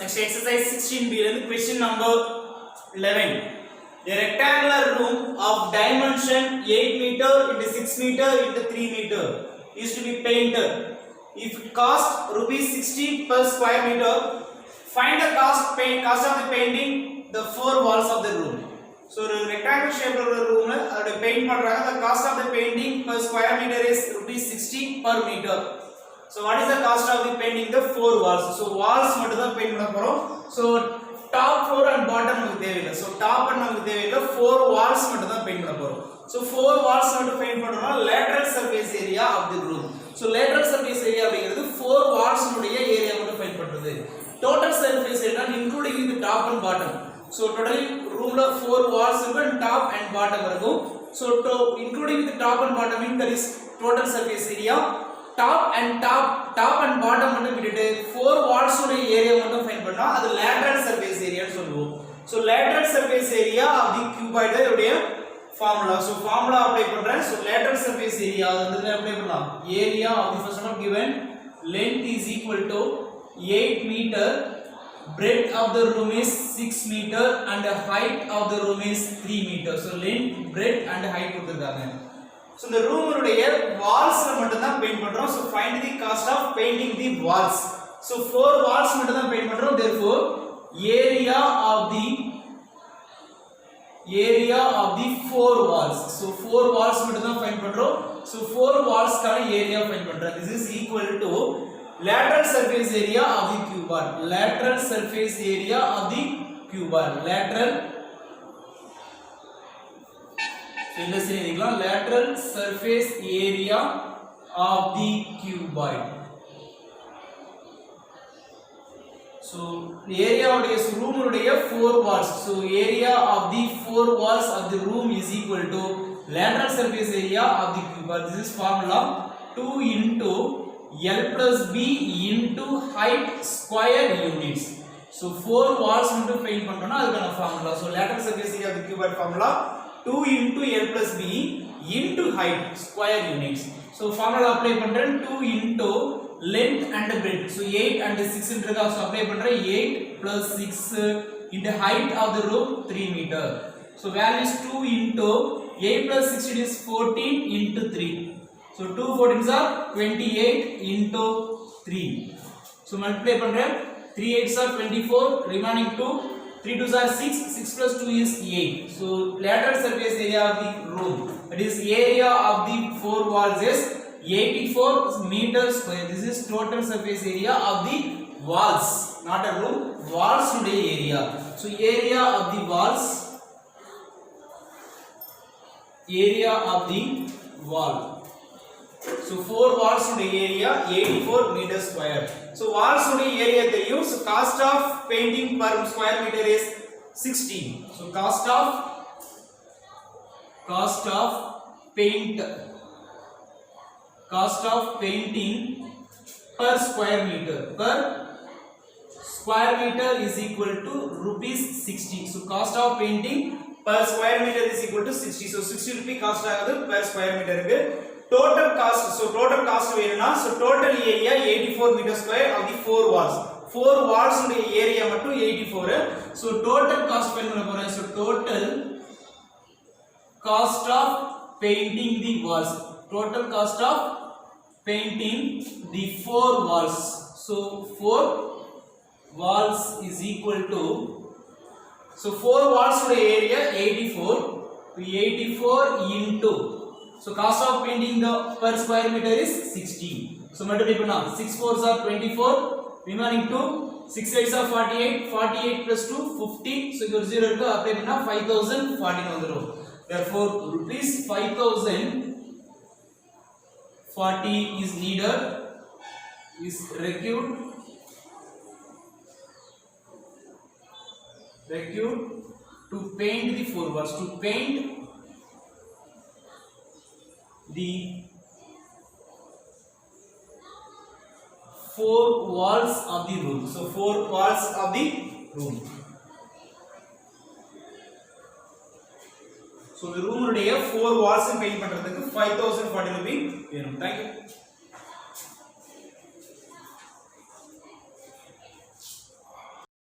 next exercise 16b and question number 11. A rectangular room of dimension 8 meter into 6 meter into 3 meter is to be painted. If it costs rupees 60 per square meter, find the cost of the painting the 4 walls of the room. So the rectangular shape of the room paint பண்றாங்க. The cost of the painting per square meter is rupees 60 per meter. So what is the cost of the painting the 4 walls? So walls மட்டும் தான் paint பண்ண போறோம். So top floor and bottom நமக்கு தேவையில்லை. So top and நமக்கு தேவையில்லை. 4 walls மட்டும் தான் paint பண்ண போறோம். So 4 walls மட்டும் paint பண்றோம்னா lateral surface area of the room. So lateral surface area அப்படிங்கிறது 4 walls உடைய ஏரியா மட்டும் paint பண்றது. Total surface area including the top and bottom. So totally room la 4 walls and top and bottom இருக்கும். So including the top and bottom means that is total surface area. Top and bottom மட்டும் விட்டுட்டு 4 walls உடைய area மட்டும் find பண்ணா அது lateral surface area னு சொல்லுவோம். So lateral surface area of the cuboid உடைய formula. So formula அப்ளை பண்றேன். So lateral surface area வந்து அப்ளை பண்ணலாம். Area of the first one given length is equal to 8 meter, breadth of the room is 6 meter and the height of the room is 3 meter. So length, breadth and height கொடுத்திருக்காங்க. So the room உடைய walls மட்டும் தான் paint பண்றோம். So find the cost of painting the walls. So 4 walls மட்டும் தான் paint பண்றோம். Therefore area of the 4 walls. So 4 walls மட்டும் தான் ஃபைண்ட் பண்றோம். So 4 walls கான ஏரியா ஃபைண்ட் பண்றோம். This is equal to lateral surface area of the cuboid. Lateral surface area of the cuboid. Lateral lateral surface area of the cuboid. So area of the room உடைய 4 walls. So area of the 4 walls of the room is equal to lateral surface area of the cuboid. This is formula 2 into L plus B into height square units. So 4 walls into paint பண்றோம்னா அதுக்கான formula. So lateral surface area of the cuboid formula 2 into L plus B into height square units. So formula apply பண்றேன் 2 into length and breadth. So 8 and 6 இருக்கா. So apply பண்றேன் 8 plus 6 into height of the room 3 meter. So value is 2 into 8 plus 16 is 14 into 3. So 2 14s are 28 into 3. So multiply பண்றேன் 3 8s are 24, remaining 2, 3 2s are 6, 6 plus 2 is 8. So lateral surface area of the room, that is area of the 4 walls is 84 meters square. This is total surface area of the walls, not a room, walls today area. So area of the walls, area of the wall. So 4 walls in the area 84 meters square. So walls in the area they use. Cost of painting per square meter is 16. So cost of painting per square meter is equal to rupees 60. So cost of painting per square meter is equal to 60. So 60 rupee cost ஆகுது per square meter க்கு. Total cost, so total cost வேணும்னா so total area 84 meter square of the 4 walls. 4 walls உடைய area மட்டும் 84. So total cost find பண்ண போறேன். So total cost of painting the walls. Total cost of painting the 4 walls. So 4 walls is equal to, so 4 walls உடைய area 84 into, so cost of painting the per square meter is 60. So multiply பண்ணா 6 4s are 24, remaining 2, 6 8s are 48, 48 plus 2 50. So இங்க 0 இருக்கு, apply பண்ணா 5040 வந்துரும். Therefore rupees 5040 is needed, is required to paint the 4 walls, to paint the 4 walls of the room. So 4 walls of the room. So the room உடைய 4 walls paint பண்றதுக்கு 5040 ரூபாய் வேணும். Thank you.